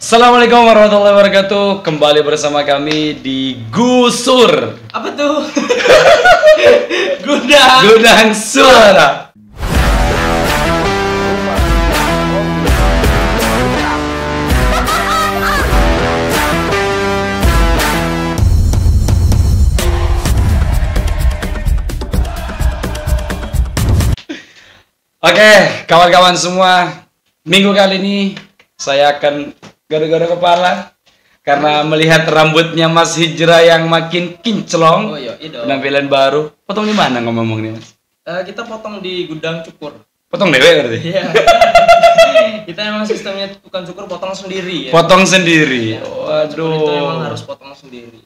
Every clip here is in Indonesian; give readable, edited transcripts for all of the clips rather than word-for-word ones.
Assalamualaikum warahmatullahi wabarakatuh. Kembali bersama kami di Gusur. Apa tuh? Gudang. Gudang Suara. Oke, kawan-kawan semua, minggu kali ini saya akan gado-gado kepala karena melihat rambutnya Mas Hijrah yang makin kinclong. Oh iya, itu. Penampilan baru. Potong di mana ngomong-ngomong nih, Mas? Kita potong di gudang cukur. Potong dewe berarti? Iya. Kita emang sistemnya tukang cukur potong sendiri ya. Potong sendiri. Cukur itu emang Waduh. harus potong sendiri.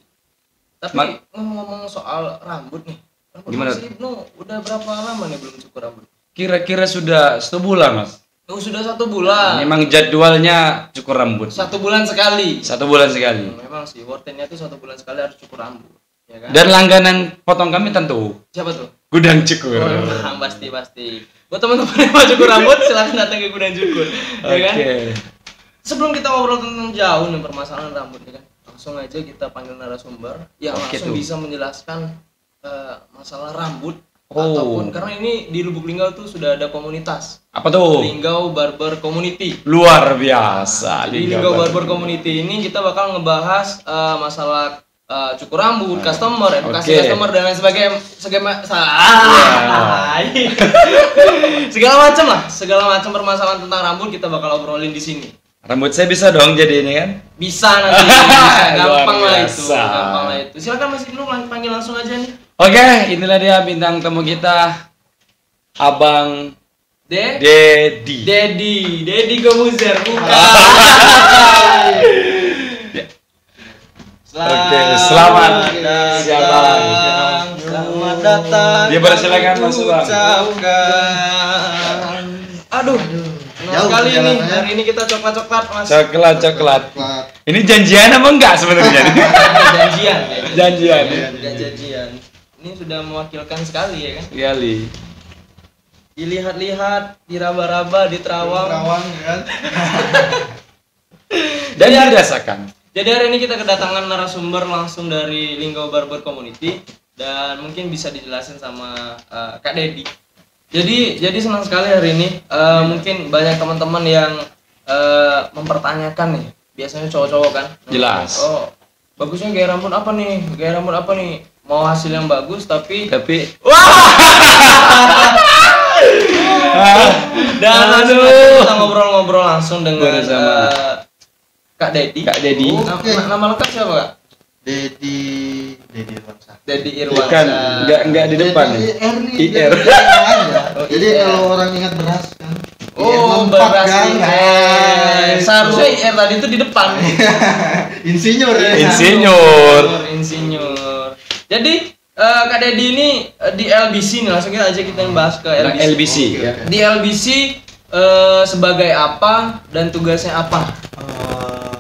Tapi ngomong-ngomong soal rambut nih. Rambut Gimana? Mas Ibnu udah berapa lama nih belum cukur rambut? Kira-kira sudah 1 bulan, Mas. Oh, sudah 1 bulan. Memang jadwalnya cukur rambut. 1 bulan sekali. 1 bulan sekali. Memang sih, worth-nya tuh 1 bulan sekali harus cukur rambut. Ya kan? Dan langganan potong kami tentu Siapa tuh? Gudang Cukur. Oh, pasti. Buat teman-teman yang mau cukur rambut, silakan datang ke gudang cukur. Ya kan? Oke. Sebelum kita ngobrol tentang jauh nih permasalahan rambut ya kan, langsung aja kita panggil narasumber yang Oke langsung tuh. bisa menjelaskan masalah rambut Oh. ataupun karena ini di Lubuk Linggau tuh sudah ada komunitas Apa tuh? Linggau Barber Community. Luar biasa. Di Linggau Barber Community ini kita bakal ngebahas masalah cukur rambut, customer, edukasi Oke. customer dan lain sebagainya, segala segala macam permasalahan tentang rambut kita bakal obrolin di sini. Rambut saya bisa dong jadi ini kan? Bisa nanti, bisa. Gampang Luar lah itu, biasa. gampang lah itu. Silakan Mas Ibnu panggil langsung aja nih. Oke, inilah dia bintang tamu kita, Abang Dedi. Dedi Komuzer, bukan. Oke, selamat siang. Selamat datang. Dia bersilakan masuk, Bang. Ucapkan. Aduh. Nah, Jauh kali ini perjalanannya. hari ini kita coklat-coklat Mas. Coklat. Ini janjian apa enggak sebenarnya? Janjian. Janjian. Janjian. Ini sudah mewakilkan sekali ya kan. Sekali. Dilihat-lihat, diraba-raba, diterawang. Kawan kan. Dan Jadi- dirasakan. Jadi hari ini kita kedatangan narasumber langsung dari Linggau Barber Community dan mungkin bisa dijelasin sama Kak Dedi. Jadi senang sekali hari ini. Mungkin banyak teman-teman yang mempertanyakan nih. Biasanya cowok-cowok kan. Jelas. Oh, bagusnya gaya rambut apa nih? Gaya rambut apa nih? Mau hasil yang bagus tapi dan langsung aja kita ngobrol-ngobrol langsung dengan Bersama Kak Dedi. Kak Dedi. Oke. Nama lengkap siapa Kak? Dedi Irwansyah. Dedi Irwansyah. Bukan, enggak di depan nih. IR nih. IR. aja. Oh, Jadi IR. kalau orang ingat beras kan. Oh, IR lengkap beras kan? IR. Seharusnya IR tadi itu di depan. Insinyur ya. Insinyur. Insinyur. Jadi Kak Dedi ini di LBC nih, langsung aja kita bahas ke Anak LBC. LBC Oke, ya. oke. Di LBC sebagai apa dan tugasnya apa?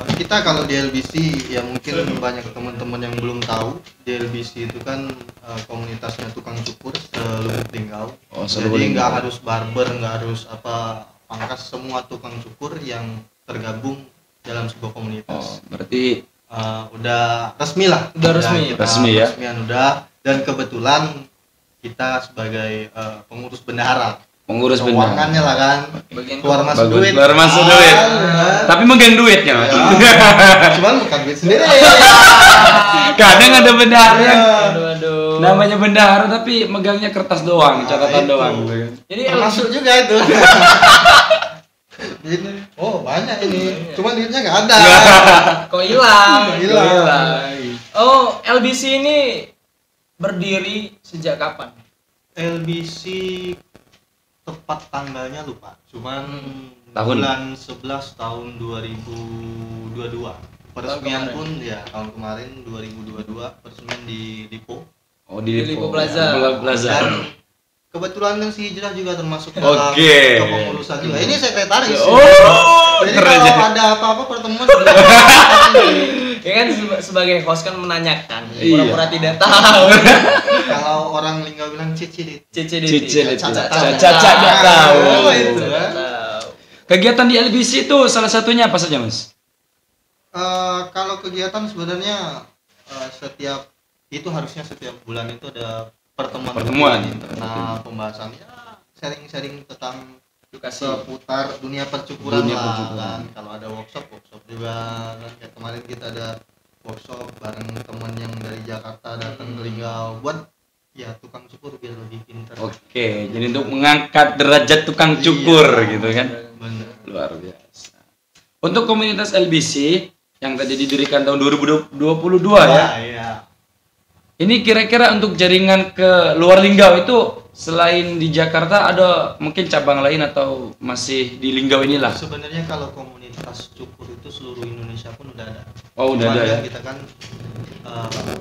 Kita kalau di LBC ya mungkin banyak teman-teman yang belum tahu di LBC itu kan komunitasnya tukang cukur selubuk Linggau. Oh, selubuk Jadi nggak Linggau. harus barber, nggak harus apa pangkas, semua tukang cukur yang tergabung dalam sebuah komunitas. Berarti Udah resmi lah. Udah resmi. kita Resmi ya. resmian udah, dan kebetulan kita sebagai pengurus bendahara. pengurus benar. Keuangannya lah kan. Bagian Keluar masuk Bagus. duit. Keluar masuk duit. kan? Tapi megang duitnya, Mas. Cuman bukan duit sendiri. Kadang ada bendahara yang Aduh. namanya bendahara tapi megangnya kertas doang, catatan itu. doang. Jadi Termasuk juga itu. Ini, oh banyak ini. Cuman duitnya nggak ada. kok hilang? Hilang. Oh, LBC ini berdiri sejak kapan? LBC tepat tanggalnya lupa. Cuman Tahun. bulan 11 tahun 2022. Peresmian Tahun pun ya tahun kemarin 2022 peresmian di Lipo. Oh, Di Lipo Plaza. Plaza. Dan kebetulan kan si Hijrah juga termasuk Oke. dalam kepengurusan juga. Ini sekretaris. Oh, Jadi keren kalau ya. ada apa-apa pertemuan Ya kan sebagai host kan menanyakan, Iya. pura-pura tidak tahu. kalau orang Linggau bilang cici Cici Cicil itu. Caca Caca nggak tahu. Oh, itu. Tahu. Kegiatan di LBC itu salah satunya apa saja, Mas? Kalau kegiatan sebenarnya setiap itu harusnya setiap bulan itu ada pertemuan internal, pembahasan ya sharing-sharing tentang Edukasi. seputar dunia percukuran Dunia lah percukuran. kan. Kalau ada workshop juga kan, kayak kemarin kita ada workshop bareng teman yang dari Jakarta datang ke Linggau buat ya tukang cukur biar lebih pintar. Oke, jadi untuk mengangkat derajat tukang cukur gitu kan. Bener. Luar biasa. Untuk komunitas LBC yang tadi didirikan tahun 2022 ya. Iya. Ini kira-kira untuk jaringan ke luar Linggau itu selain di Jakarta ada mungkin cabang lain atau masih di Linggau inilah? Sebenarnya kalau komunitas cukur itu seluruh Indonesia pun udah ada. Oh, udah Cuman ada ya. Kita kan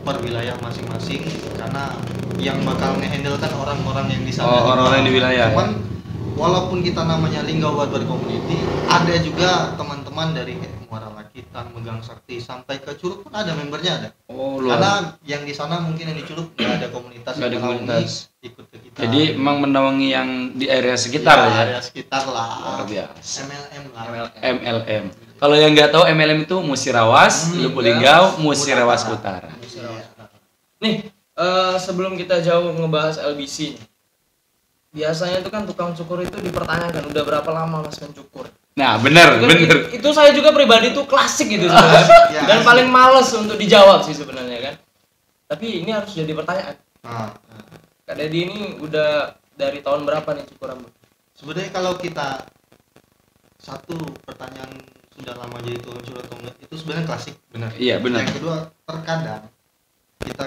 per wilayah masing-masing karena yang bakal ngehandle kan orang-orang yang di sana. Oh, orang-orang di wilayah. Cuman walaupun kita namanya Linggau Barber Community, ada juga teman-teman dari Muara Lakitan, Megang Sakti sampai ke Curug pun ada membernya ada. Oh, luar. Karena yang di sana mungkin yang di Curug nggak ada komunitas Nggak ada yang menaungi, komunitas. ikut ke kita. Jadi emang menaungi yang di area sekitar ya. area sekitar lah. Luar biasa. MLM lah. MLM. Kalau yang nggak tahu MLM itu Musirawas, Lubuk Linggau, Musirawas Utara. Nih, sebelum kita jauh ngebahas LBC nih, biasanya tuh kan tukang cukur itu dipertanyakan udah berapa lama mas mencukur. Nah, benar, benar. Itu saya juga pribadi tuh klasik gitu sebenarnya. Ya, Dan paling males untuk dijawab sih sebenarnya kan. Tapi ini harus jadi pertanyaan. Nah, Kak Dedi ini udah dari tahun berapa nih cukur rambut? sebenarnya kalau kita satu pertanyaan sudah lama jadi tukang cukur atau enggak itu sebenarnya klasik, benar. Iya, benar. Yang kedua, terkadang kita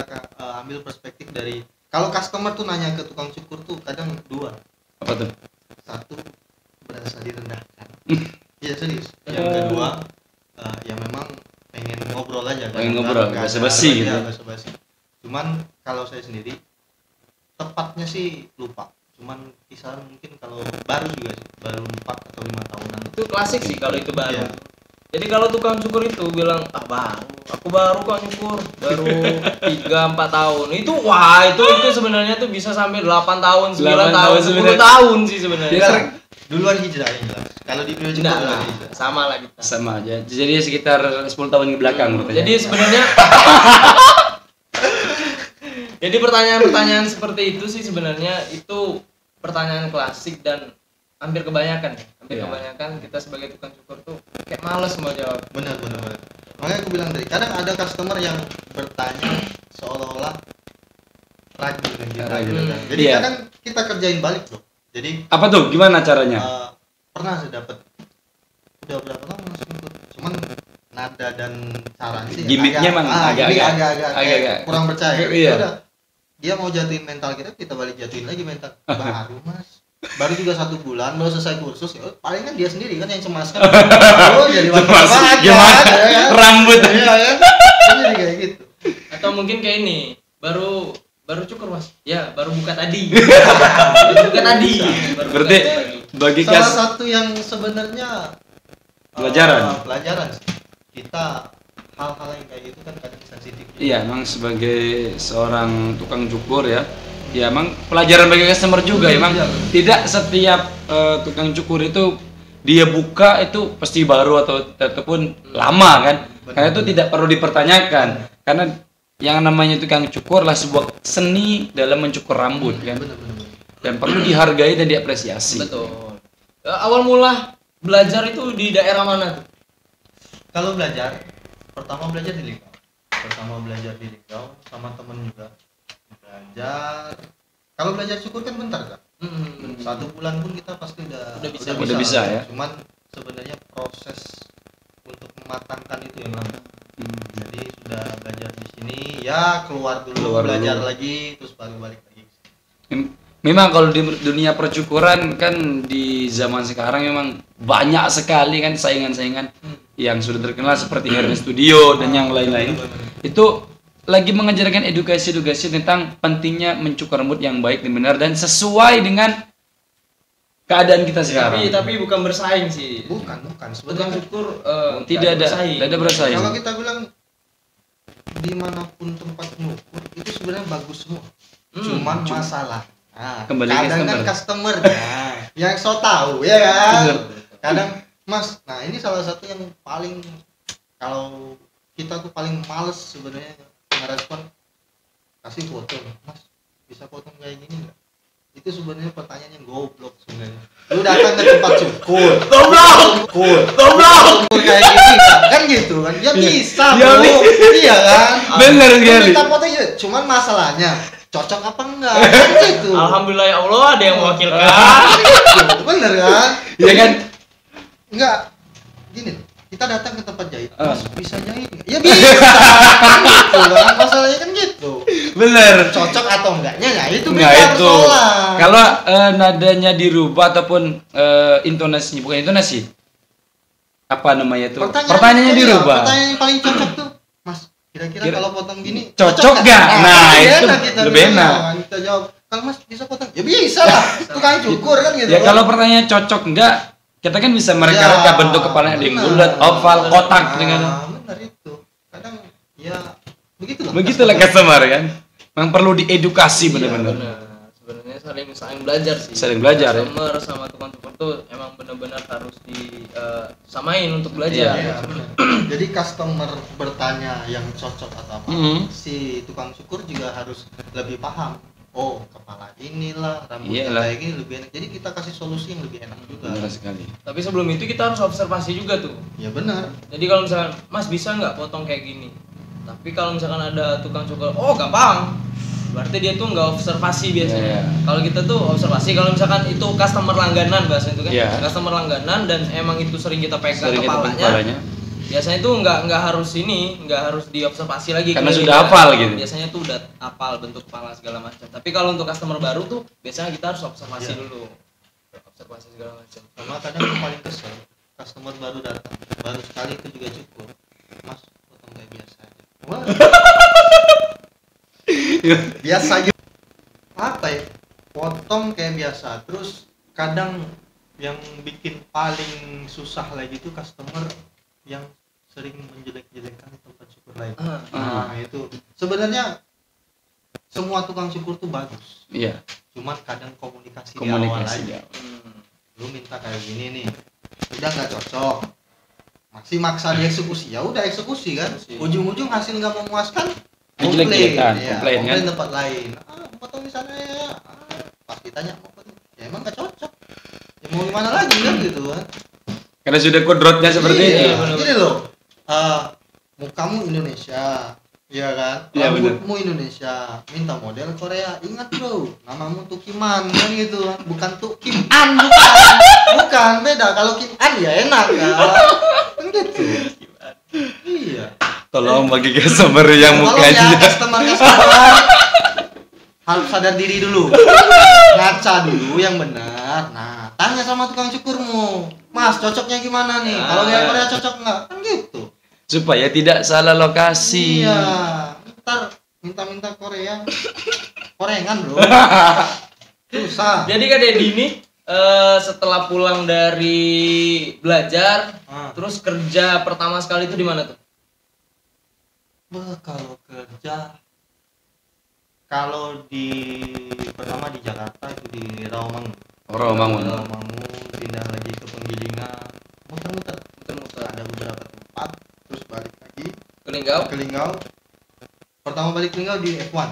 ambil perspektif dari kalau customer tuh nanya ke tukang cukur tuh kadang dua. Apa tuh? Satu, berasa direndahkan. Iya serius. Yang kedua, ya memang pengen ngobrol aja. Pengen ngobrol, basa-basi gitu. Basa-basi. Cuman kalau saya sendiri, tepatnya sih lupa. Cuman kisaran mungkin kalau baru juga sih, baru 4 atau 5 tahunan. Itu klasik sih kalau itu baru. Iya. Jadi kalau tukang cukur itu bilang, aku baru kok nyukur, baru 3-4 tahun. Itu itu sebenarnya tuh bisa sampai 8 tahun, 9 8 tahun, 10 tahun sih sebenarnya. Enggak, duluan hijrah yang jelas. Kalau di dunia cukur Nah, duluan hijrah. sama lah kita. Sama aja. Jadi sekitar 10 tahun ke belakang berarti. Jadi sebenarnya jadi pertanyaan-pertanyaan seperti itu sih sebenarnya itu pertanyaan klasik dan hampir kebanyakan ya. Hampir Iya. kebanyakan kita sebagai tukang cukur tuh kayak males mau jawab. Benar. Makanya aku bilang tadi, kadang ada customer yang bertanya seolah-olah ragu kan kita. Ragu. Gitu kan. Jadi Iya. kadang kita kerjain balik loh. Jadi Apa tuh? Gimana caranya? pernah saya dapat udah berapa lama Mas ikut. Cuman nada dan caranya sih Gimmicknya emang agak-agak kayak kurang percaya. Iya. Ya udah. Dia mau jatuhin mental kita balik jatuhin lagi mental. Baru Mas. Baru juga 1 bulan, baru selesai kursus, ya paling kan dia sendiri kan yang cemas kan. Oh, jadi Cemas. banget, Gimana? ya kan? Rambut. Iya kan? Jadi kayak gitu. Atau mungkin kayak ini, baru cukur mas, ya baru buka tadi. Baru buka tadi. Baru buka Berarti tadi. bagi Salah kas satu yang sebenarnya Pelajaran. pelajaran sih. Kita hal-hal yang kayak gitu kan kadang sensitif. iya, emang sebagai seorang tukang cukur ya. Ya emang pelajaran bagi customer juga emang tidak setiap tukang cukur itu dia buka itu pasti baru ataupun lama kan. Karena itu tidak perlu dipertanyakan. Karena yang namanya tukang cukur lah sebuah seni dalam mencukur rambut kan. Bener. Dan perlu dihargai dan diapresiasi. Betul. Awal mula belajar itu di daerah mana tuh? Kalau belajar, pertama belajar di Linggau sama temen juga. Belajar. Kalau belajar cukur kan bentar kan? 1 bulan pun kita pasti udah bisa ya. Cuman sebenarnya proses untuk mematangkan itu yang lama. Jadi sudah belajar di sini, ya keluar dulu, belajar lagi, terus baru balik lagi. Memang kalau di dunia percukuran kan di zaman sekarang memang banyak sekali kan saingan-saingan yang sudah terkenal seperti Hermes Studio dan yang lain-lain. Itu lagi mengajarkan edukasi tentang pentingnya mencukur rambut yang baik dan benar dan sesuai dengan keadaan kita sekarang. Tapi bukan bersaing sih. Bukan. Tukang Sebenarnya cukur tidak ada bersaing. kalau kita bilang dimanapun tempat nyukur itu sebenarnya bagus semua. Cuman masalah. Kembali ke kadang kan customer. customer yang so tahu ya kan. Kadang Mas, nah ini salah satu yang paling kalau kita tuh paling males sebenarnya ngerespon kasih foto, mas bisa potong kayak gini nggak? Itu sebenarnya pertanyaan yang goblok sebenarnya. Lu datang ke tempat cukur, goblok kayak gini kan gitu kan? Ya bisa, Ya, bro. Iya kan? Bener Lu sekali. minta foto ya, cuman masalahnya cocok apa enggak? Kan gitu. Alhamdulillah ya Allah ada yang mewakilkan. Bener kan? Iya kan? Enggak. Gini, kita datang ke tempat jahit, mas bisa jahit nggak? Ya bisa. Kan gitu kan? Masalahnya kan gitu. Bener. Cocok atau enggaknya ya itu Nggak beda itu. persoalan. Kalau nadanya dirubah ataupun intonasinya, bukan intonasi. Apa namanya itu? Pertanyaannya dirubah. Pertanyaan yang paling cocok tuh, mas, kira-kira Kira- kalau potong gini cocok nggak? Nah, itu kita lebih bilang, enak. kan. Kita jawab, kalau mas bisa potong, ya bisa lah. Tukang cukur kan gitu. Ya kan. kalau pertanyaan cocok enggak, kita kan bisa mereka-reka Ya, bentuk kepalanya ada yang benar. bulat, oval, kotak Nah, dengan benar itu. Kadang ya begitulah. begitulah customer kan. Memang perlu diedukasi Iya, benar-benar. Benar. Sebenarnya saling belajar sih. Saling belajar, ya. Customer sama tukang cukur tuh emang benar-benar harus disamain untuk belajar. Iya, benar. Jadi customer bertanya yang cocok atau apa, si tukang cukur juga harus lebih paham. Oh, kepala inilah, rambutnya Iyalah. kayak gini lebih enak. Jadi kita kasih solusi yang lebih enak juga. Benar sekali. Tapi sebelum itu kita harus observasi juga tuh. Ya benar. Jadi kalau misalkan Mas bisa nggak potong kayak gini, tapi kalau misalkan ada tukang cukur, oh gampang, berarti dia tuh nggak observasi biasanya. Iya. Kalau kita tuh observasi, kalau misalkan itu customer langganan bahasa itu kan, Iya. customer langganan dan emang itu sering kita pegang Sering kita kepalanya, biasanya tuh nggak harus nggak harus diobservasi lagi. Karena Kalau sudah dia- hafal gitu. Biasanya tuh udah hafal bentuk kepala segala macam. Tapi kalau untuk customer baru tuh biasanya kita harus observasi Iya. dulu, observasi segala macam. Sama kadang yang paling kesel, customer baru datang, baru sekali itu juga cukup. Mas, potong kayak biasa aja. Wah. Biasa aja. Apa ya? Potong kayak biasa. Terus kadang yang bikin paling susah lagi tuh customer yang sering menjelek-jelekan tempat cukur lain. Nah, itu sebenarnya semua tukang cukur tuh bagus. Iya, Cuman kadang komunikasi di awal komunikasi aja. ya. Lu minta kayak gini nih, udah nggak cocok, masih maksa dieksekusi, ya udah eksekusi kan. Eksekusi. Ujung-ujung hasil nggak memuaskan, Dijelek-jelekan, ya, komplain kan. komplain tempat lain. Potong di sana ya. Pas ditanya mau potong, ya emang nggak cocok. Ya mau gimana lagi kan gitu kan. Karena sudah kodratnya seperti Iya, itu. gini loh, mukamu Indonesia, iya kan? Iya, Rambutmu Indonesia, minta model Korea. Ingat bro, namamu Tukiman kan gitu kan, bukan Tukim An, bukan beda. Kalau Kim An ya enak kan gitu. Iya. Tolong bagi customer yang Tolong mukanya ya customer harus sadar diri dulu, ngaca dulu yang benar. Nah, tanya sama tukang cukurmu, Mas cocoknya gimana nih? Kalau yang Korea cocok nggak? Kan gitu. supaya tidak salah lokasi. Iya, ntar minta-minta Korea, Korengan bro, susah. Jadi Kak Dedi ini setelah pulang dari belajar, terus kerja pertama sekali itu di mana tuh? Kalau kerja, kalau pertama di Jakarta itu di Rawamangun. Rawamangun, pindah lagi ke Penggilingan, muter-muter. Ada beberapa tempat, terus balik lagi Ke Linggau? ke Linggau. Pertama balik ke Linggau di F1.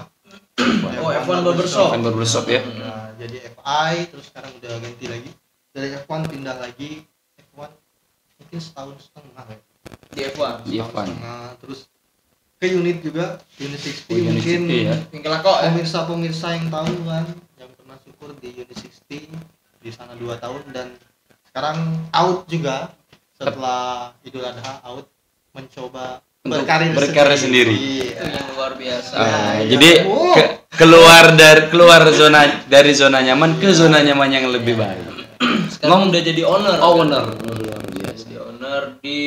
Oh, F1 Barbershop. Kan barbershop ya. Nah, jadi FI, terus sekarang udah ganti lagi. Dari F1 pindah lagi F1 mungkin setahun setengah ya. Di F1. Di Setahun F1. setengah. Terus ke unit juga, unit 60 Unit mungkin 60 ya. Tinggal kok ya. pemirsa yang tahu kan, yang pernah syukur di unit 60 di sana 2 tahun dan sekarang out juga setelah Idul Adha out mencoba Untuk berkarir berkarir sendiri. Itu yang luar biasa. Iya. Jadi Oh. keluar dari zona nyaman ke zona nyaman yang lebih baik. Sekarang udah jadi owner. Oh, owner. Luar biasa. Jadi owner di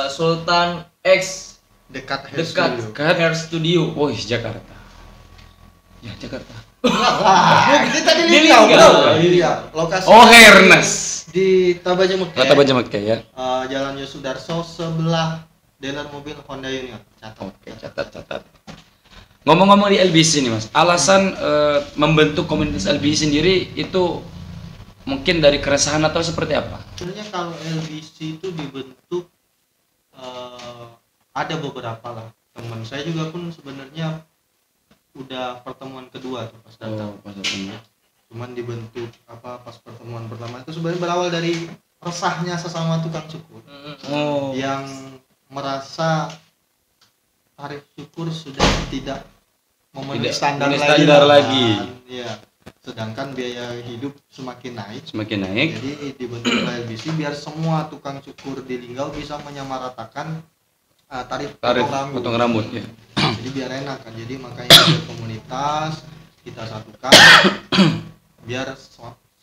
Sultan X dekat dekat Dekat. Hair Studio. Wih, Jakarta. Ya, Jakarta. kita di Di Linggau Linggau. bro. Iya, lokasi Oh, Hairness. di Tabaja Mekah. Kata Baja Mekah ya. Jalan Yosudarso sebelah dealer mobil Honda Union. Catat. Oke, catat. Ngomong-ngomong di LBC nih Mas, alasan membentuk komunitas LBC sendiri itu mungkin dari keresahan atau seperti apa? Sebenarnya kalau LBC itu dibentuk ada beberapa lah teman saya juga pun sebenarnya udah pertemuan kedua tuh pas datang. Pas datang. Cuman dibentuk pas pertemuan pertama itu sebenarnya berawal dari resahnya sesama tukang cukur yang merasa tarif cukur sudah tidak memenuhi standar lagi. Ya, sedangkan biaya hidup semakin naik. Jadi dibentuk LBC biar semua tukang cukur di Linggau bisa menyamaratakan tarif potong rambut ya. Jadi biar enak kan. Jadi makanya ada komunitas kita satukan biar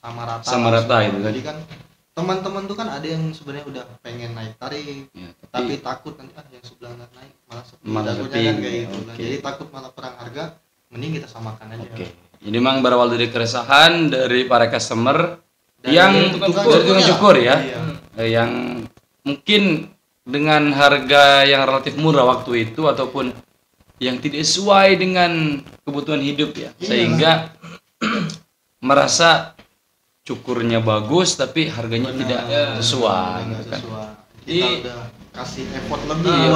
sama rata itu. Jadi kan teman-teman tuh kan ada yang sebenarnya udah pengen naik tarif ya, tapi takut nanti yang sebelah naik malah sepi kan kayak gitu. Jadi takut malah perang harga, mending kita samakan aja. Jadi memang berawal dari keresahan dari para customer yang tukang cukur ya. Yang mungkin dengan harga yang relatif murah waktu itu ataupun yang tidak sesuai dengan kebutuhan hidup ya. Sehingga merasa cukurnya bagus tapi harganya tidak sesuai. Kita udah kasih effort lebih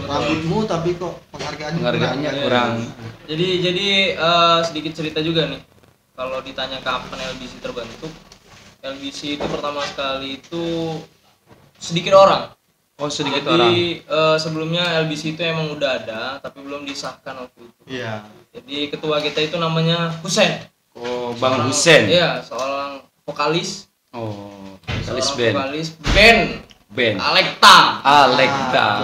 rambutmu tapi kok penghargaannya kurang. Jadi sedikit cerita juga nih. Kalau ditanya kapan LBC terbentuk, LBC itu pertama sekali itu sedikit orang. Orang. Sebelumnya LBC itu emang udah ada tapi belum disahkan waktu itu. Iya. Jadi ketua kita itu namanya Husen. Bang Husen. Iya, seorang vokalis. Vokalis band. Alekta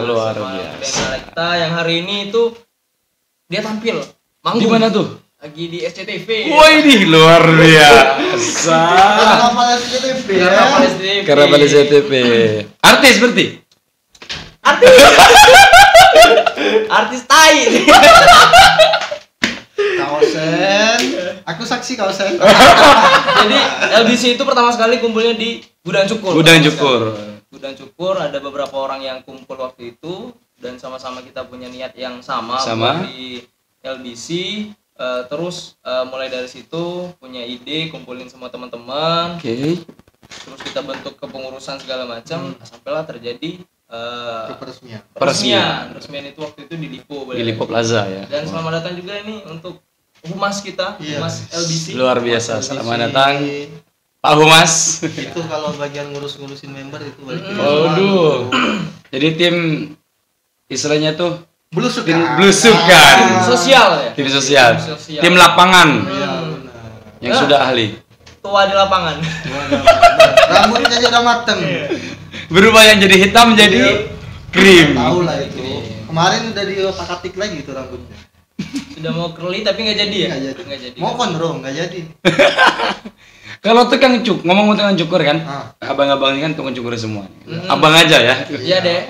luar biasa. Band Alekta yang hari ini itu dia tampil manggung. Di mana tuh? Lagi di SCTV. Wah, ini luar biasa. Karnaval SCTV. Artis berarti? Artis tai. Kausen, aku saksi Kausen. Jadi LBC itu pertama sekali kumpulnya di Gudang Cukur. Gudang Cukur ada beberapa orang yang kumpul waktu itu dan sama-sama kita punya niat yang sama. Di LBC. Terus mulai dari situ punya ide kumpulin semua teman-teman. Terus kita bentuk kepengurusan segala macam sampailah terjadi peresmian itu waktu itu di Lipo Plaza ya. Dan selamat datang juga ini untuk Humas kita, Humas LBC. Luar biasa, selamat datang Pak Humas. Itu kalau bagian ngurusin member itu balik. Jadi tim istilahnya tuh belusukan. Tim sosial. Tim lapangan. Yang sudah ahli. Tua di lapangan. Rambutnya aja udah mateng. Berubah yang jadi hitam jadi krim. Tahu lah itu. Kemarin udah diotak-atik lagi itu rambutnya. Sudah mau curly tapi nggak jadi ya? Nggak jadi. Mau kondro nggak jadi. Kalau tukang cukur, ngomong tukang cukur kan, abang-abang ini kan tukang cukur semua. Abang aja ya. Iya deh.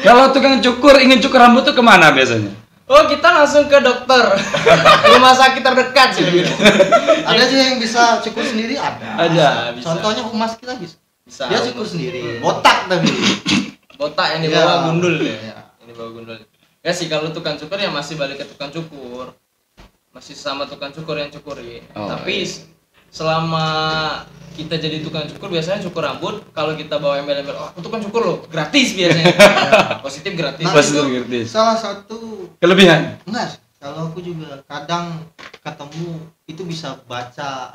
Kalau tukang cukur ingin cukur rambut tuh kemana biasanya? Kita langsung ke dokter. Rumah sakit terdekat sih. Ada sih yang bisa cukur sendiri ada. Contohnya Humas kita bisa. Dia cukur sendiri. Botak tapi. Botak yang dibawa gundul ya. Yang dibawa gundul. Ya sih kalau tukang cukur ya masih balik ke tukang cukur. Masih sama tukang cukur yang cukurin. Tapi selama kita jadi tukang cukur biasanya cukur rambut, kalau kita bawa embel-embel, aku tukang cukur loh, gratis biasanya. Positif gratis. Gratis. Salah satu kelebihan. Enggak, kalau aku juga kadang ketemu itu bisa baca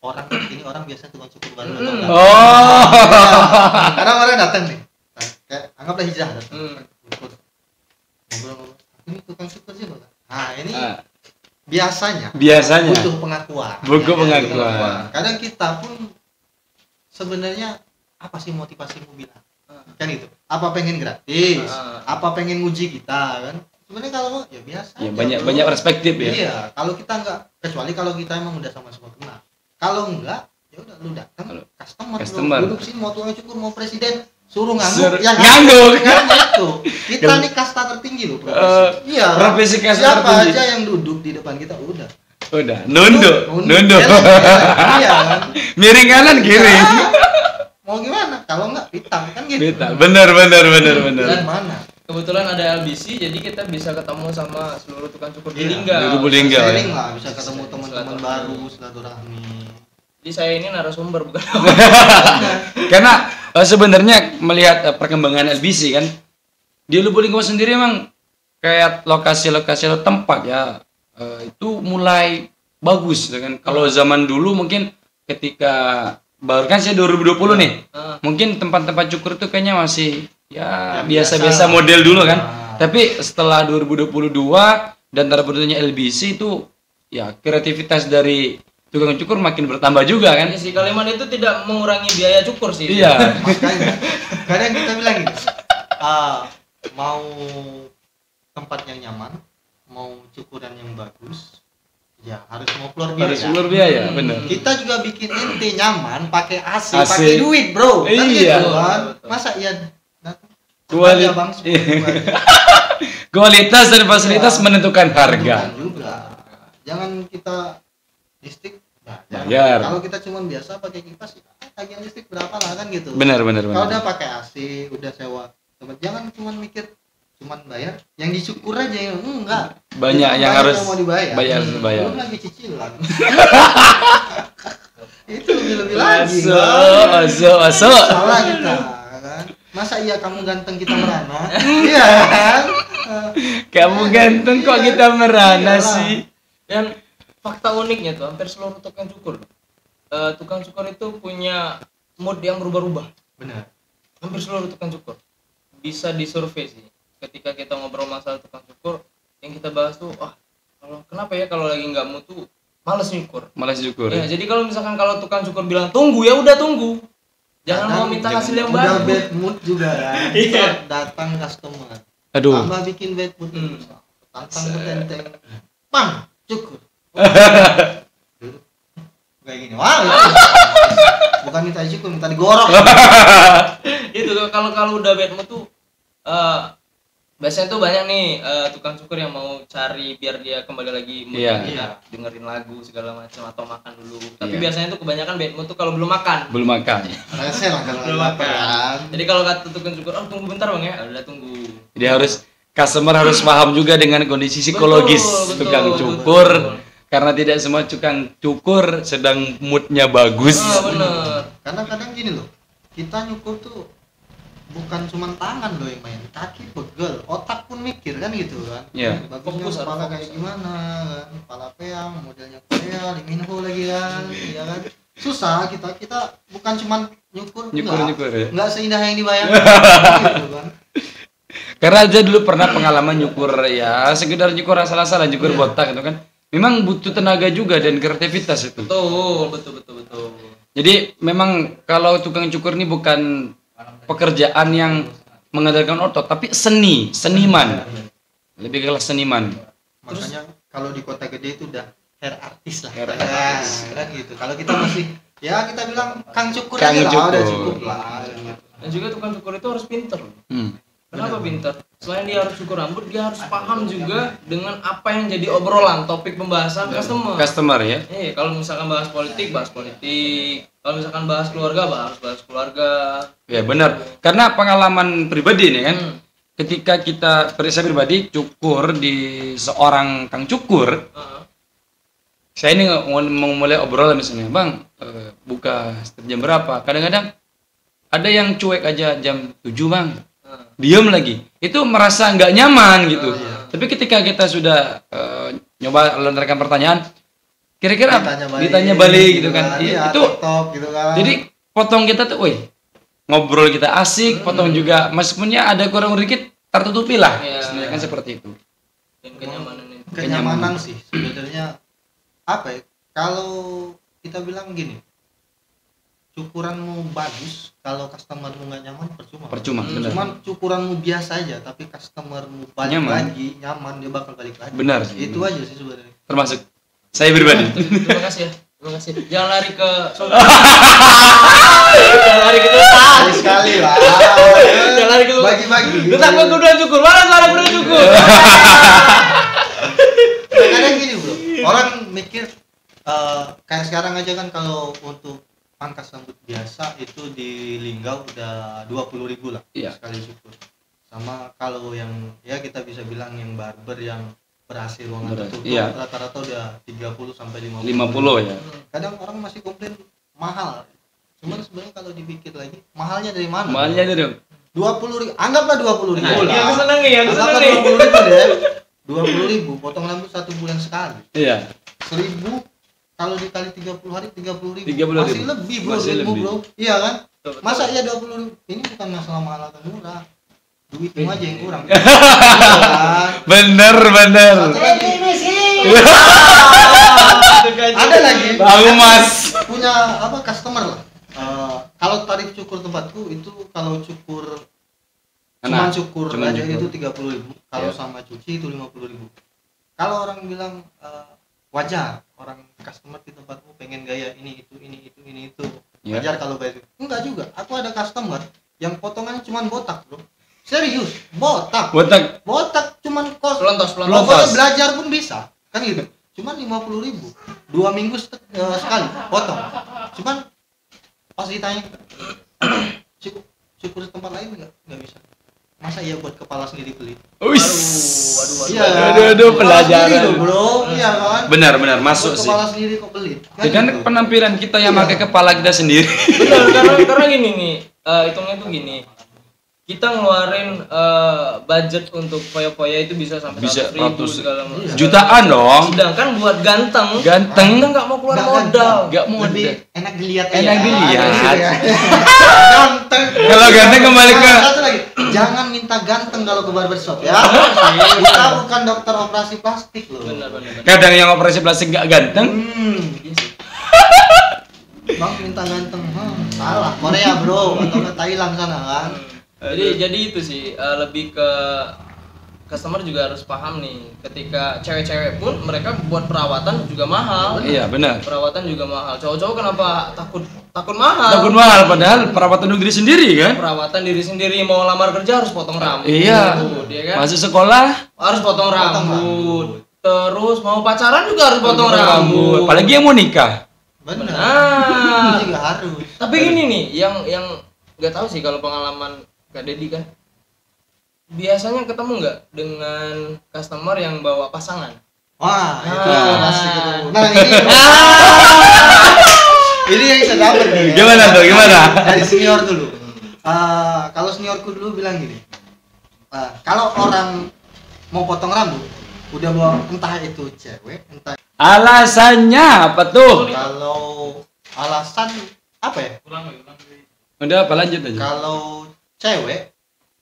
orang ini orang biasa tukang cukur baru datang. Kadang orang datang nih. Kayak anggaplah hijrah datang. Ngobrol-ngobrol. Ini tukang cukur sih, Bang. Nah, ini biasanya butuh pengakuan. Kadang kita pun sebenarnya apa sih motivasimu bilang kan itu apa pengen gratis apa pengen nguji kita kan sebenarnya kalau ya biasa ya banyak perspektif ya. Iya kalau kita enggak kecuali kalau kita emang udah sama-sama kenal kalau enggak ya udah lu datang customer. Duduk sini mau tukang cukur mau presiden suruh ngangguk itu kita nih kasta tertinggi loh profesi. Profesi kasta siapa tertinggi. Aja yang duduk di depan kita udah nunduk iya kan miring kanan kiri mau gimana kalau enggak hitam kan gitu bener dan mana kebetulan ada LBC jadi kita bisa ketemu sama seluruh tukang cukur di Linggau sharing lah bisa ketemu teman-teman baru silaturahmi Jadi saya ini narasumber bukan. Karena sebenarnya melihat perkembangan LBC kan di Lubulingga sendiri emang kayak lokasi-lokasi atau tempat ya itu mulai bagus gitu kan. Kalau zaman dulu mungkin ketika baru kan saya 2020 nih. Mungkin tempat-tempat cukur itu kayaknya masih ya biasa-biasa model dulu kan. Tapi setelah 2022 dan terbentuknya LBC itu ya kreativitas dari tukang cukur makin bertambah juga kan. Iya sih, Kaliman itu tidak mengurangi biaya cukur sih. Iya. Makanya kadang kita bilang gitu, mau tempat yang nyaman, mau cukuran yang bagus, ya harus mau keluar biaya. Harus keluar biaya, benar. Kita juga bikin ente nyaman pakai AC, AC. pakai duit, bro. Kan Iya. gitu kan. Masa iya datang Kualitas. ya, Bang, Kualitas dan fasilitas menentukan harga. juga. Jangan kita listrik Bayar. Kalau kita cuma biasa pakai kipas, tagihan listrik berapa lah kan gitu. Benar. Kalau udah pakai AC, udah sewa tempat, jangan cuma mikir cuman bayar yang dicukur aja ya, enggak. Banyak Kita yang bayar harus mau dibayar. bayar. Belum lagi cicilan. Itu lebih lagi. Masuk. Salah kita kan. Masa iya kamu ganteng kita merana? Iya kan? Kamu ganteng kok kita merana sih. Dan fakta uniknya tuh hampir seluruh tukang cukur. Tukang cukur itu punya mood yang berubah-ubah. Benar. Hampir seluruh tukang cukur. Bisa disurvei sih. Ketika kita ngobrol masalah tukang cukur, yang kita bahas tuh, kenapa ya kalau lagi nggak mood tuh males nyukur. Malas syukur. Ya, jadi kalau misalkan kalau tukang cukur bilang tunggu, ya udah tunggu. Jangan mau minta hasil yang udah bagus. bad mood juga kan. Iya. Datang customer. Aduh. Tambah bikin bad mood. Tantang bertenteng. Bang, cukur. Kayak gini. Wah. Bukan minta cukur, minta digorok. Itu kalau udah bad mood tuh biasanya tuh banyak nih tukang cukur yang mau cari biar dia kembali lagi mood Iya. dengerin lagu segala macam atau makan dulu. Tapi Iya. biasanya tuh kebanyakan bad mood tuh kalau belum makan. Belum makan. Rese lah kalau Belum lapar makan. kan. Jadi kalau kata tukang cukur, tunggu bentar bang ya, udah tunggu. Jadi customer harus paham juga dengan kondisi psikologis Betul, tukang betul, cukur. betul. Karena tidak semua tukang cukur sedang moodnya bagus. Bener. Karena kadang gini loh, kita nyukur tuh bukan cuma tangan loh yang main, kaki pegel, otak pun mikir kan gitu kan. Iya. Bagusnya Fokus, kepala harus kayak fokus. gimana kan, kepala peang, modelnya Korea, Liminho lagi kan, ya kan. Susah kita bukan cuma nyukur, Nyukur ya. enggak seindah yang dibayangkan gitu kan. Karena aja dulu pernah pengalaman nyukur ya sekedar nyukur asal-asalan nyukur botak gitu kan. Memang butuh tenaga juga dan kreativitas itu. Betul. Jadi memang kalau tukang cukur ini bukan pekerjaan yang mengandalkan otot tapi seniman. Lebih ke seniman. Makanya kalau di kota gede itu udah hair artist lah. Hair Ya, kan gitu. Kalau kita masih ya kita bilang Kang Cukur Kang aja lah, Cukur. udah cukup lah. Dan juga tukang cukur itu harus pinter. Kenapa Benar. pinter? Selain dia harus cukur rambut, dia harus paham juga dengan apa yang jadi obrolan, topik pembahasan Customer ya. Kalau misalkan bahas politik. Kalau misalkan bahas keluarga, bahas keluarga. Ya benar. Karena pengalaman pribadi nih kan. Hmm. Ketika saya pribadi cukur di seorang kang cukur, saya ini mau mulai obrolan misalnya, Bang, buka setiap jam berapa? Kadang-kadang ada yang cuek aja jam 7, Bang. Diam lagi. Itu merasa nggak nyaman gitu. Tapi ketika kita sudah nyoba lontarkan pertanyaan, kira-kira ditanya balik gitu kan. Iya, Itu TikTok gitu kan. jadi potong kita tuh, woi, ngobrol kita asik, potong juga mespunnya ada kurang sedikit tertutupi lah. Iya. Sebenarnya kan seperti itu. Dan kenyamanan itu. Kenyamanan sih sebenarnya apa ya? Kalau kita bilang gini, cukuranmu bagus, kalau customermu nggak nyaman percuma. Benar. Cuman cukuranmu biasa aja, tapi customermu balik Nyaman. lagi, nyaman, dia bakal balik lagi. Benar sih, Itu benar. aja sih sebenarnya. Termasuk saya pribadi. Terima kasih ya. Terima kasih. Jangan lari ke Jangan lari ke tukang. Sekali lah. Jangan lari ke tukang. Bagi-bagi. Lu tak mau kuda cukur. Mana suara kuda cukur? Kadang gini bro, orang mikir kayak sekarang aja kan kalau untuk pangkas rambut biasa itu di Linggau udah 20.000 lah. Iya. Sekali cukur. Sama kalau yang ya kita bisa bilang yang barber yang berhasil ruangan tertutup, Iya. rata-rata udah 30 sampai 50. 50 ya. Kadang orang masih komplain mahal. Cuman sebenarnya kalau dipikir lagi, mahalnya dari mana? Mahalnya itu dong. 20.000, anggaplah 20.000 Nah, lah. aku seneng nih, aku seneng Anggaplah nih. 20.000 deh. 20.000 potong rambut 1 bulan sekali. Iya. 1.000 kalau dikali 30 hari 30.000. 30.000. Masih lebih bro, Masih duitmu, lebih. bro. Iya kan? Betul, betul. Masa iya 20.000? Ini bukan masalah mahal atau murah. Duitmu aja yang kurang. Iya kan? Bener. Satu lagi, ada lagi Tahu Mas. punya apa customer lah. Kalau tarif cukur tempatku itu kalau cukur cuman cukur aja itu 30.000. Kalau Ya. sama cuci itu 50.000. Kalau orang bilang wajar, orang customer di tempatmu pengen gaya ini itu. Ya. Wajar kalau bayar. Enggak juga. Aku ada customer yang potongannya cuman botak, bro. Serius, botak. Botak cuman Pelontos. pokoknya belajar pun bisa. Kan gitu. Cuman 50.000. 2 minggu sekali potong. Cuman pas ditanya cukur tempat lain enggak bisa. Masa iya buat kepala sendiri beli? Wis. Iya. Aduh, Kepala pelajaran. sendiri loh, bro. Iya kan? Benar masuk Buat sih. kepala sendiri kok beli. Ya kan gitu. penampilan kita yang pakai kepala kita sendiri. Benar, karena gini nih, hitungnya tuh gini. Kita ngeluarin budget untuk foya-foya itu bisa sampai Bisa 100.000 ratus segala macam. jutaan dong. Sedangkan buat ganteng Ganteng. kita nggak mau keluar Nggak modal. Nggak mau lebih modal. enak dilihat aja. Enak dilihat. Ganteng. Kalau ganteng kembali ke Satu lagi, jangan minta ganteng kalau ke barbershop ya. Kita bukan dokter operasi plastik loh. Benar. kadang yang operasi plastik nggak ganteng. Iya sih. Bang minta ganteng, salah. Korea bro, atau ke Thailand sana kan. Jadi itu sih lebih ke customer juga harus paham nih, ketika cewek-cewek pun mereka buat perawatan juga mahal. Iya benar. Perawatan juga mahal. Cowok-cowok kenapa takut mahal? Takut mahal padahal perawatan untuk diri sendiri kan. Perawatan diri sendiri, mau lamar kerja harus potong rambut. Iya. Dia kan Masuk sekolah harus potong rambut. Terus mau pacaran juga harus potong rambut. Apalagi yang mau nikah. Benar. Benar. Itu juga harus. Tapi gini nih, yang nggak tahu sih kalau pengalaman Kak Dedi kan, biasanya ketemu nggak dengan customer yang bawa pasangan? Wah, itu Ah. pasti ketemu. Nah, ini yang saya dapat nih. ya. Gimana tuh, gimana? Dari senior dulu. Kalau seniorku dulu bilang gini. Kalau orang mau potong rambut, udah bawa entah itu cewek, entah Alasannya apa tuh? kalau alasan apa ya? Udah apa lanjut aja. Kalau cewek,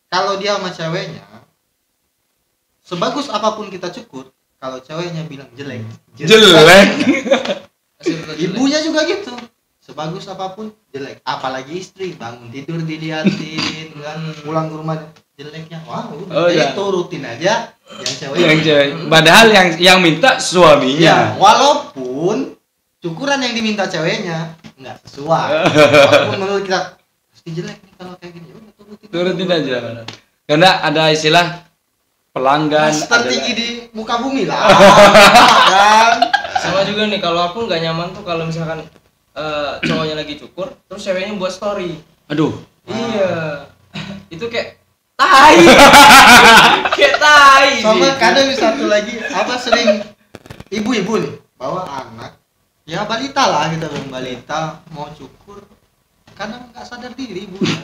kalau dia sama ceweknya, sebagus apapun kita cukur, kalau ceweknya bilang jelek. Ibunya juga gitu. Sebagus apapun jelek. Apalagi istri bangun tidur diliatin kan, pulang ke rumah jeleknya. Wah, udah itu rutin aja. Yang cewek. Yang cewek. Padahal yang minta Ya, suaminya. walaupun cukuran yang diminta ceweknya nggak sesuai. Walaupun menurut kita pasti jelek nih kalau kayak gini. Ya udah, Turutin aja. Karena ada istilah pelanggan tertinggi adalah- di muka bumi lah. Kan? Sama juga nih, kalau aku nggak nyaman tuh kalau misalkan cowoknya lagi cukur, terus ceweknya buat story. Aduh. Iya. Itu kayak tai. Kayak tai. Sama sih. kadang satu lagi apa sering ibu-ibu nih bawa anak, ya balita lah, kita bilang balita mau cukur, kadang nggak sadar diri ibunya.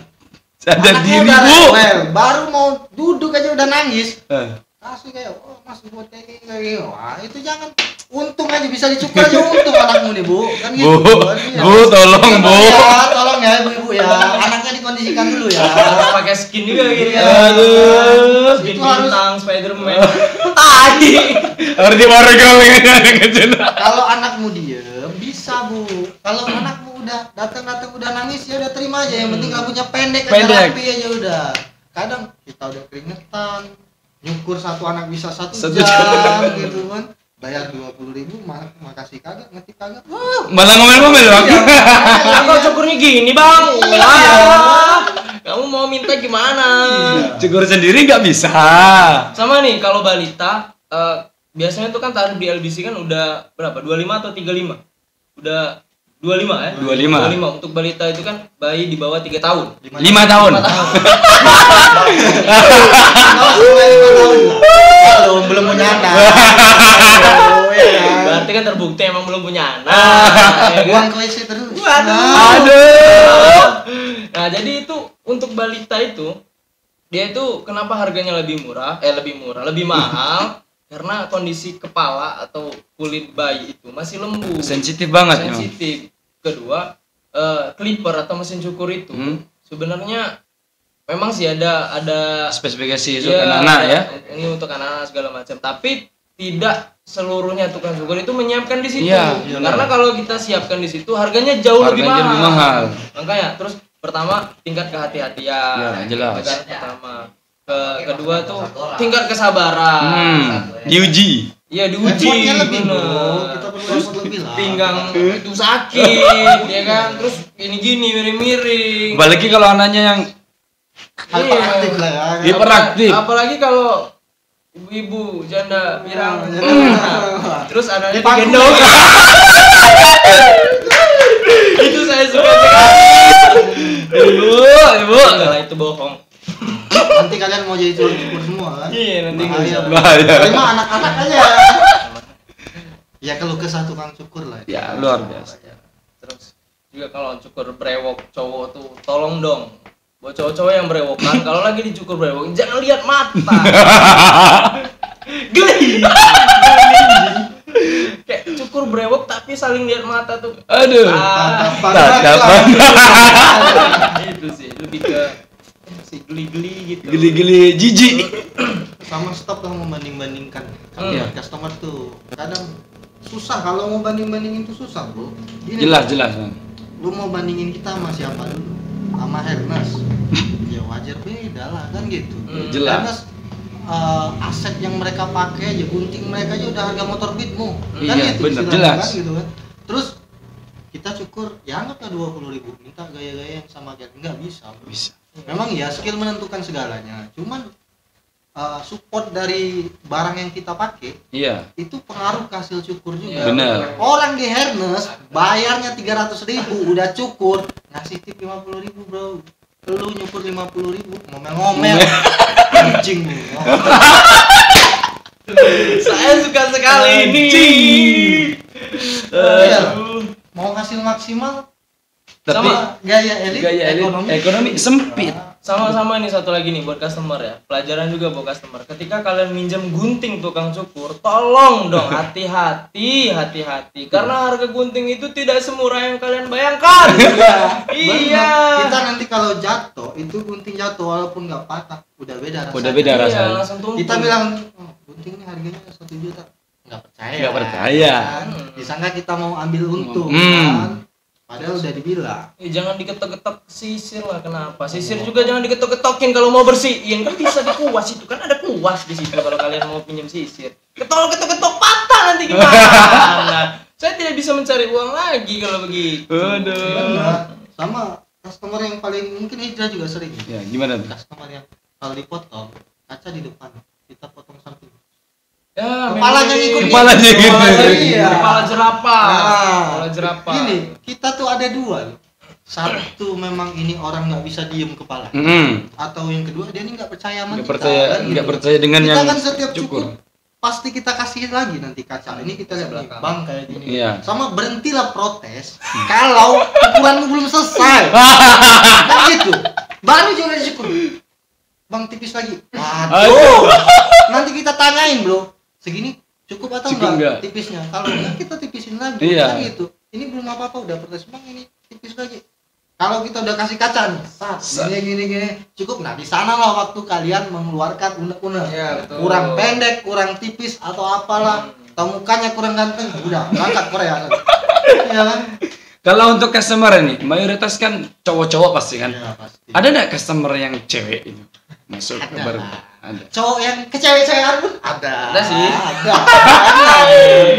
Sadar Anaknya diri, udah Bu. rewel, baru mau duduk aja udah nangis. Eh, Kasih kayak, oh mas buat kayak gini. Wah itu jangan, untung aja bisa dicukur aja, untung anakmu nih bu. Kan gitu. Bu, kan, iya. Bu, tolong, Bu. Ya, tolong ya ibu-ibu ya, anaknya dikondisikan dulu ya. Harus pakai skin juga gitu ya. Aduh. Skin Itu harus- bintang Spiderman. Tai. Harus diborgol dengan kecil. Kalau anakmu diem bisa bu, kalau anakmu udah datang udah nangis ya udah terima aja, yang penting rambutnya pendek aja, Pendek. rapi aja udah. Kadang kita udah keringetan, nyukur satu anak bisa satu Satu jam gitu kan, bayar 20.000, makasih kagak, ngetik kagak. Wah, Malah ngomel-ngomel bang. Aku cukurnya gini bang. Iya. Wah. Kamu mau minta gimana? Cukur sendiri nggak bisa. Sama nih kalau balita, biasanya tuh kan tarif di LBC kan udah berapa? 25 atau 35? Udah 25 ya? 25. 25 untuk balita itu kan bayi di bawah 3 tahun. 5 tahun. 5 tahun. Kalau belum punya anak. Oh, ya kan? Berarti kan terbukti emang belum punya anak. Ah, ya kan? buang ke WC terus. Aduh. Nah, jadi itu untuk balita itu dia itu kenapa harganya lebih mahal karena kondisi kepala atau kulit bayi itu masih lembut, Sensitif banget memang. sensitif. Kedua, clipper atau mesin cukur itu sebenarnya memang sih ada Spesifikasi untuk ya, anak-anak ya. ini untuk anak-anak segala macam, tapi tidak seluruhnya tukang cukur itu menyiapkan di situ. Iya, Karena kalau kita siapkan di situ harganya jauh lebih Harganya lebih mahal. Makanya terus pertama tingkat kehati-hatian. Ya, jelas. Pertama. Kedua tuh tingkat kesabaran. Diuji. Iya, diuji. Effortnya lebih, bro. bener. Kita perlu Terus effort lebih lah. pinggang itu sakit, ya kan? Terus gini miring-miring. Apalagi kalau anaknya yang Hyperaktif lah ya. hiperaktif. Apalagi kalau ibu-ibu janda pirang. Terus ada Di yang pangku. gendong. Itu saya suka sekali. Ibu. Enggak lah, itu bohong. Nanti kalian mau jadi tukang cukur semua kan? Iya, nanti nggak bisa. Bahaya. Terima anak-anak aja. Ya kalau ke satu tukang cukur lah. Ya, luar biasa. Terus juga kalau cukur brewok cowok tuh tolong dong buat cowok-cowok yang brewokan kalau lagi dicukur brewok jangan lihat mata. Geli. Kayak cukur brewok tapi saling lihat mata tuh. Aduh. Tatapan. Itu sih lebih ke si geli-geli gitu. Geli-geli jijik. Sama stop lah membanding-bandingkan. Iya. Customer tuh kadang susah kalau mau banding-bandingin tuh susah, bro. Gini, Jelas. lu mau bandingin kita sama siapa dulu? Sama Hermes. Ya wajar beda lah kan gitu. Jelas. Hermes aset yang mereka pakai aja, gunting mereka aja udah harga motor Beatmu. Iya, Kan gitu, bener, istilahnya jelas. Kan, gitu kan. Terus kita cukur ya anggaplah 20.000, minta gaya-gaya yang sama kayak nggak bisa, bro. Bisa. Memang ya skill menentukan segalanya. Cuman support dari barang yang kita pakai Iya. itu pengaruh ke hasil cukur juga. Bener. Orang di Hermes bayarnya 300.000 udah cukur, ngasih tip 50.000, bro. Lu nyukur 50.000, ngomel-ngomel. Anjing lu. Saya suka sekali ini. Iya. Mau hasil maksimal Tapi sama gaya elit, ekonomi sempit. Sama-sama nih satu lagi nih buat customer ya. Pelajaran juga buat customer. Ketika kalian minjem gunting tukang cukur, tolong dong hati-hati. Karena harga gunting itu tidak semurah yang kalian bayangkan. Iya. Kita nanti kalau jatuh, itu gunting jatuh walaupun nggak patah, udah beda rasanya. Udah beda Iya, rasanya. langsung tumpul. Kita bilang gunting ini harganya 1 juta, nggak percaya. Nggak percaya. Kan? Disangka kita mau ambil untung, Hmm. kan? Padahal udah dibilang. Jangan diketok-ketok sisir lah, kenapa? Sisir juga jangan diketok-ketokin kalau mau bersihin, kan bisa dikuas itu kan ada kuas di situ kalau kalian mau pinjam sisir. Ketok-ketok patah nanti gimana? Saya tidak bisa mencari uang lagi kalau begitu. Benar. Sama customer yang paling mungkin Hijrah juga sering. Ya, gimana tuh? Customer yang kalau dipotong kaca di depan, kita potong samping. Ya, Kepalanya memang ngikut. Kepalanya gitu. Iya. Kepala jerapah. Ah, Kepala jerapah. Gini, kita tuh ada dua loh. Satu memang ini orang nggak bisa diem kepala. Atau yang kedua dia ini nggak percaya sama Nggak kita. percaya, kan, gitu. nggak percaya dengan Kita yang kan setiap cukur. cukur pasti kita kasih lagi nanti kaca. Ini kita lihat nih, Belakang. bang kayak gini. Iya. Sama berhentilah protes kalau ukuranmu belum selesai. Nah gitu. Baru juga dicukur. Bang tipis lagi. Waduh. Nanti kita tanyain, bro. Segini cukup atau Cukup enggak nggak? tipisnya? Kalau enggak kita tipisin lagi. Iya. Kan gitu. Ini belum apa-apa udah protes, bang ini tipis lagi. Kalau kita udah kasih kaca nih, gini, cukup. Nah di sana lah waktu kalian mengeluarkan unek-unek, Iya, betul. kurang pendek, kurang tipis atau apalah, atau mukanya kurang ganteng, udah berangkat Korea. Iya kan? Kalau untuk customer ini, mayoritas kan cowok-cowok pasti kan. Iya pasti. Ada nggak customer yang cewek itu masuk ke Ada. baru? Ada. Cowok yang kecewek-cewekan pun ada. Ada sih. Ada. Banyak.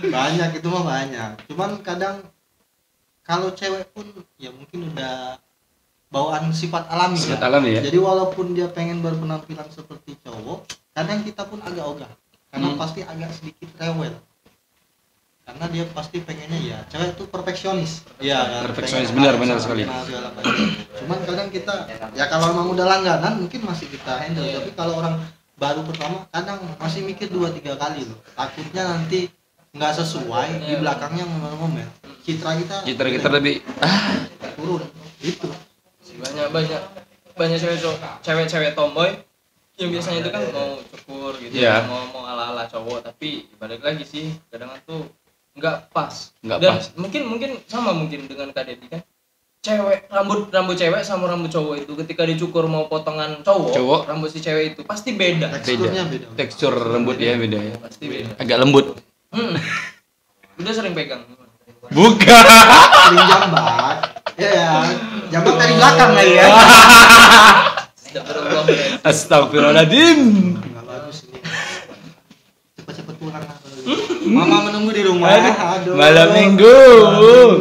Banyak itu mah banyak. Cuman kadang kalau cewek pun ya mungkin udah bawaan sifat alami. Sifat ya. alami ya. Jadi walaupun dia pengen berpenampilan seperti cowok, kadang kita pun agak ogah. Karena pasti agak sedikit rewel. Karena dia pasti pengennya ya cewek itu perfeksionis. Iya kan. Perfeksionis, Pengen benar sempurna sekali. segala macam. Cuman kadang kita ya kalau memang udah langganan mungkin masih kita handle. Tapi kalau orang baru pertama kadang masih mikir 2-3 kali loh. Takutnya nanti nggak sesuai di belakangnya ngomel-ngomel. citra kita lebih turun itu. banyak cewek tomboy yang biasanya itu kan mau cukur gitu, Iya. mau ala-ala cowok, tapi balik lagi sih kadang tuh nggak pas. Nggak Dan pas. mungkin sama dengan Kak Dedi kan, rambut cewek sama rambut cowok itu ketika dicukur mau potongan cowok, rambut si cewek itu pasti beda. Teksturnya beda. Tekstur rambut ya beda ya. Pasti beda. Agak lembut. Udah sering pegang. Bukan. Sering jambat. Ya, jambat dari belakang lagi ya. Astagfirullahaladzim. Enggak bagus ini. Cepat-cepat pulang lah. Mama menunggu di rumah. Aduh. Malam minggu. Aduh.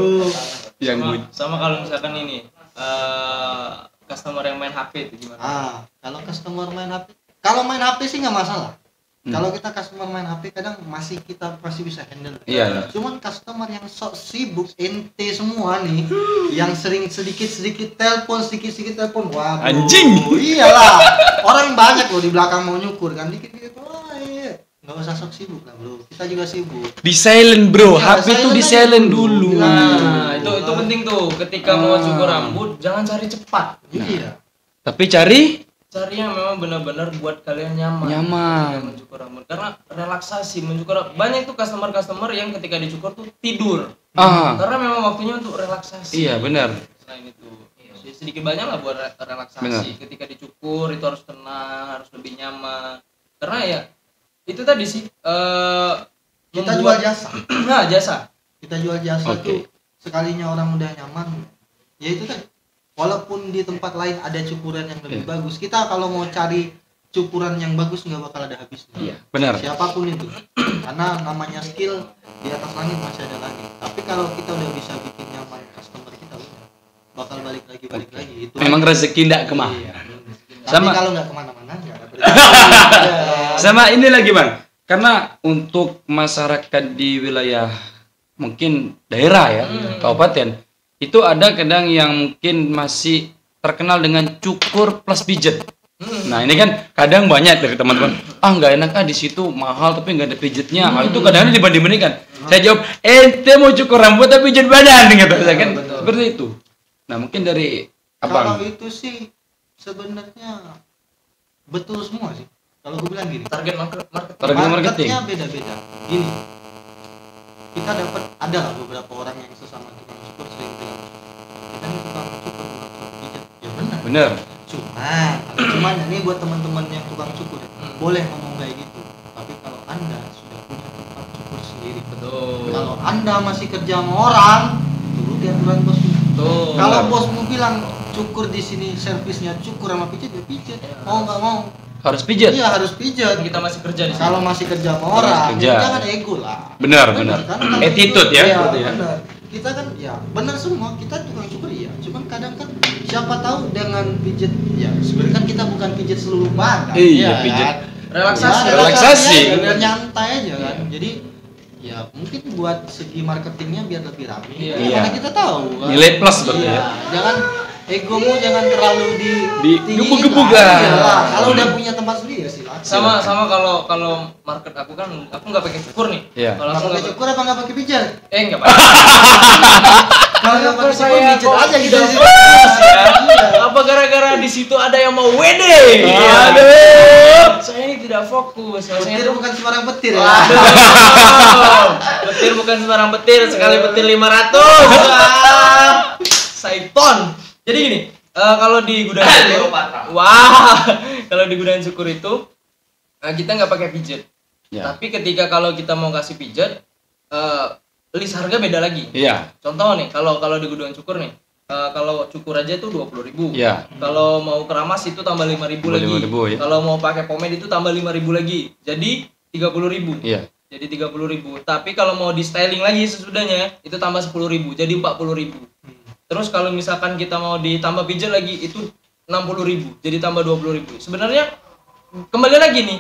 Yang Sama kalau misalkan ini customer yang main HP itu gimana? Kalau customer main HP, kalau main HP sih nggak masalah. Kalau kita customer main HP kadang kita masih bisa handle. Iya. Cuman customer yang sok sibuk ente semua nih, yang sering sedikit telepon, wah bro. Anjing. Iyalah, orang banyak loh di belakang mau nyukur kan, dikit wah iya. Nggak usah sok sibuk lah bro, kita juga sibuk. di silent bro, Ya, HP itu di silent silent dulu. Nah, itu penting tuh. Ketika mau cukur rambut, jangan cari cepat. Iya. Tapi cari Yang memang benar-benar buat kalian nyaman. Nyaman. Mencukur rambut. Karena relaksasi mencukur. Banyak tuh customer yang ketika dicukur tuh tidur. Karena memang waktunya untuk relaksasi. Iya benar. Selain itu, sedikit banyak lah buat relaksasi. Benar. Ketika dicukur itu harus tenang, harus lebih nyaman. Karena ya itu tadi sih Kita jual jasa. Nah, jasa. Kita jual jasa Oke. tuh sekalinya orang udah nyaman, ya itu kan. Walaupun di tempat lain ada cukuran yang lebih bagus, kita kalau mau cari cukuran yang bagus nggak bakal ada habisnya. Iya, benar. Siapapun itu, karena namanya skill di atas langit masih ada lagi. Tapi kalau kita udah bisa bikin nyaman customer kita, udah bakal balik lagi. Itu Memang rezeki ndak kemana. Iya. Tapi Sama- kalau nggak kemana-mana nggak ada Sama ini lagi bang, karena untuk masyarakat di wilayah mungkin daerah ya, kabupaten, itu ada kadang yang mungkin masih terkenal dengan cukur plus pijet. Nah ini kan kadang banyak dari teman-teman, nggak enak di situ mahal tapi nggak ada pijetnya. Itu kadang dibanding-bandingkan. Saya jawab, ente mau cukur rambut tapi pijet badan gitu, kan seperti itu. Nah mungkin dari Kalau abang, itu sih sebenarnya betul semua sih. Kalau gue bilang gini, Target marketing. marketnya beda-beda. Gini, kita dapat ada lah beberapa orang yang sesama tukang cukur sering bilang, kita nih tukang cukur bukan tukang pijat. Ya benar. bener, Cuman ini buat teman-teman yang tukang cukur boleh ngomong kayak gitu. Tapi kalau anda sudah punya tempat cukur sendiri, Betul. kalau anda masih kerja sama orang, turuti aturan bos. Betul. Kalau bosmu bilang cukur di sini servisnya cukur sama pijat, ya pijat. Mau nggak mau. harus pijet. Iya harus pijat. kita masih kerja di sini. Kalau masih kerja sama Harus orang, kerja. ya jangan ego lah. Benar. Kan? Attitude ya, Iya, berarti ya. benar. Kita kan ya benar semua, kita tukang cukur iya. Cuman kadang kan siapa tahu dengan pijat ya sebenarnya kan kita bukan pijat seluruh badan. Iya, ya, pijat. kan? Relaksasi. Ya, Relaksasi. aja, biar nyantai aja kan. Jadi ya mungkin buat segi marketingnya biar lebih ramai. Iya. Karena kita tahu kan. Nilai plus berarti Iya, ya. jangan egomu jangan terlalu Gebuk-gebuk tinggikan. kan. Iyalah, kalau udah punya tempat sendiri ya silakan. Sama kalau market aku kan aku nggak pakai cukur nih. Iya. Kalau Nggak aku pakai nggak cukur apa nggak pakai pijat? nggak pakai. Kalau nggak pakai cukur Saya pijat kok aja gitu. tidak fokus ya. Apa gara-gara di situ ada yang mau wede? Aduh. Saya ini tidak fokus. Saya Petir itu bukan sembarang petir ya. petir bukan sembarang petir, sekali petir 500. Saiton. Jadi gini, kalau di gudang cukur, kalau di gudang cukur itu kita nggak pakai pijat. Ya. Tapi ketika kalau kita mau kasih pijat, list harga beda lagi. Iya. Contoh nih, kalau di gudang cukur nih, kalau cukur aja itu 20.000. Iya. Kalau mau keramas itu tambah 5.000 lagi. 5.000 ya. Kalau mau pakai pomade itu tambah 5.000 lagi. Jadi 30.000. Iya. Jadi 30.000. Tapi kalau mau di styling lagi sesudahnya itu tambah 10.000. Jadi 40.000. Terus kalau misalkan kita mau ditambah pijat lagi itu 60.000. Jadi tambah 20.000. Sebenarnya kembali lagi nih,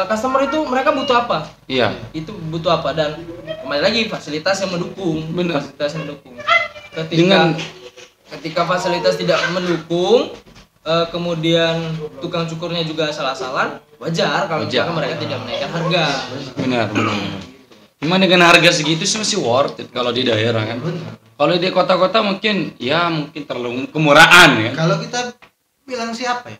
customer itu mereka butuh apa? Iya. Itu butuh apa, dan kembali lagi fasilitas yang mendukung. Benar. Fasilitas yang mendukung. Dengan- Ketika fasilitas tidak mendukung, kemudian tukang cukurnya juga salah-salah, wajar kalau Wajar. misalkan mereka tidak menaikkan harga. Benar. Cuma dengan harga segitu sih masih worth it kalau di daerah kan. Kalau di kota-kota mungkin terlalu kemurahan ya. Kalau kita bilang siapa ya?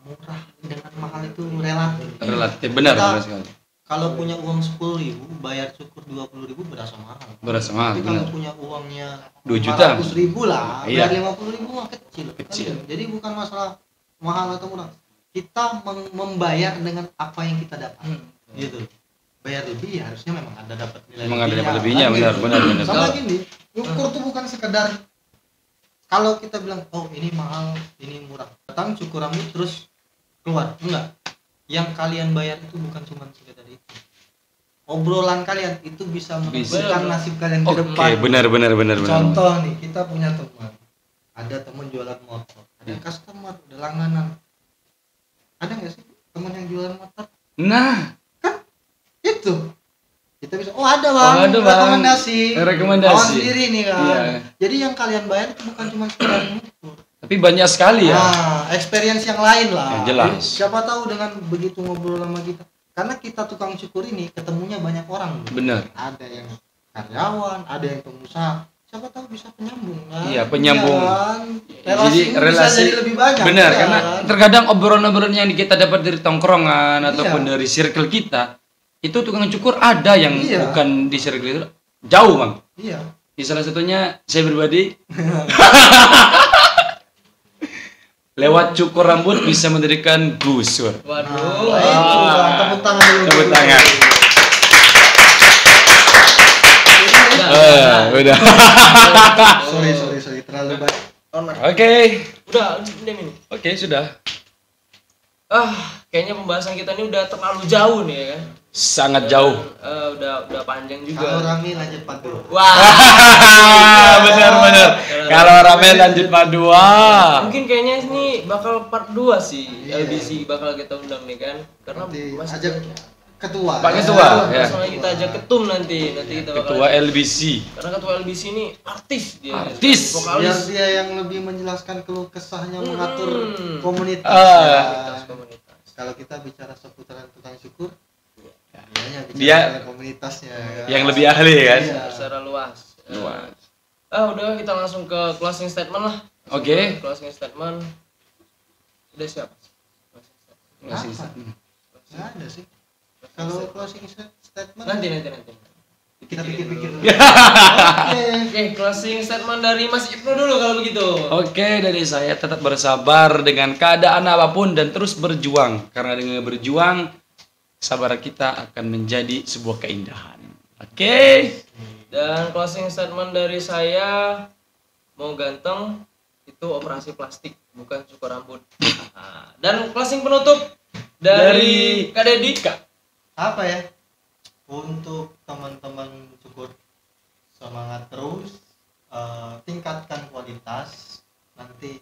Murah dengan mahal itu relatif. Relatif benar sekali. Kalau punya uang 10.000 bayar cukur 20.000 berasa mahal. Berasa mahal. Tapi kalau punya uangnya 2 juta. 500.000 lah, Iya. bayar 50.000 mah kecil. Kecil. Kan? Jadi bukan masalah mahal atau murah. Kita membayar dengan apa yang kita dapat. Gitu. Bayar lebih ya harusnya memang ada dapat nilai. Memang ada dapat lebihnya, benar. Sama gini, ukur tuh bukan sekedar kalau kita bilang oh ini mahal, ini murah. Datang cukur rambut terus keluar. Enggak. Yang kalian bayar itu bukan cuma sekedar itu. Obrolan kalian itu bisa menentukan nasib kalian ke depan. Oke, benar. Contoh nih, kita punya teman. Ada teman jualan motor, ada customer, ada langganan. Ada nggak sih teman yang jualan motor? Nah, Itu kita bisa ada bang, rekomendasi kawan sendiri nih kan. Iya. Jadi yang kalian bayar itu bukan cuma sekedar ngukur, tapi banyak sekali ya. experience yang lain lah. Yang jelas. Siapa tahu dengan begitu ngobrol sama kita, karena kita tukang cukur ini ketemunya banyak orang. Benar. Ada yang karyawan, ada yang pengusaha. Siapa tahu bisa penyambung kan? Iya, penyambung. Iya, kan? Relasi bisa jadi lebih banyak. Benar, ya, karena kan? terkadang obrolan-obrolan yang kita dapat dari tongkrongan ataupun dari circle kita, itu tukang cukur ada yang bukan di circle itu, jauh bang. Iya. Di salah satunya saya pribadi lewat cukur rambut bisa mendirikan gusur. Waduh. Tepuk tangan dulu. Tepuk tangan. Udah. Sorry terlalu banyak. Oke. Udah ini. Oke, sudah. Kayaknya pembahasan kita ini udah terlalu jauh nih ya kan. Sangat jauh. Udah panjang juga. Kalau rame lanjut part 2. Wah. Benar. Kalau rame lanjut part 2. Mungkin kayaknya ini bakal part 2 sih. LBC bakal kita undang nih kan. Karena masih ajak ketua. Pak Ketua ya. Soalnya kita ajak ketum nanti kita bakal Ketua LBC. Karena ketua LBC ini artis dia. Artis. Biar Vokalis. dia yang lebih menjelaskan keluh kesahnya mengatur komunitas. Komunitas. Kalau kita bicara seputaran tukang syukur, dia komunitasnya yang lebih ahli kan. Secara luas. Luas. Udah kita langsung ke closing statement lah. Oke. Closing statement. Udah siap. Nggak ada sih. Kalau closing statement Nanti. kita pikir-pikir dulu. Oke, closing statement dari Mas Ibnu dulu kalau begitu. Oke, dari saya tetap bersabar dengan keadaan apapun dan terus berjuang. Karena dengan berjuang, kesabaran kita akan menjadi sebuah keindahan. Oke. Dan closing statement dari saya, mau ganteng itu operasi plastik, bukan cukur rambut. Dan closing penutup dari Kak Dedi. Apa ya? Untuk teman-teman cukur, semangat terus, tingkatkan kualitas, nanti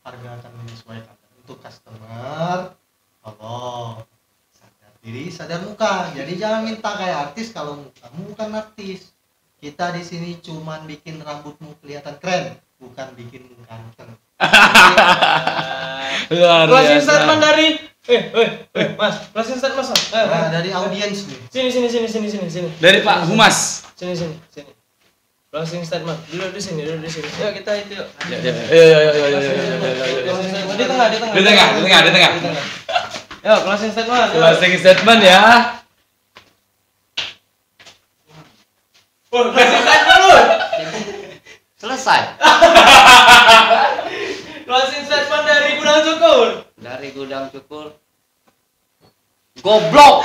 harga akan menyesuaikan. Untuk customer, tolong sadar diri, sadar muka. Jadi jangan minta kayak artis kalau mukamu bukan artis. Kita di sini cuman bikin rambutmu kelihatan keren, bukan bikin ganteng. Closing statement dari Mas, closing statement Mas. Dari audiens nih. Sini. Dari Pak Humas. Sini. Closing statement. Dulu di sini. Yuk kita itu yuk. Ya. Di tengah. Di tengah. Yuk, closing statement. Closing statement ya. Closing statement dulu. Selesai. Closing statement dari Gudang Cukur. Dari Gudang Cukur. Goblok.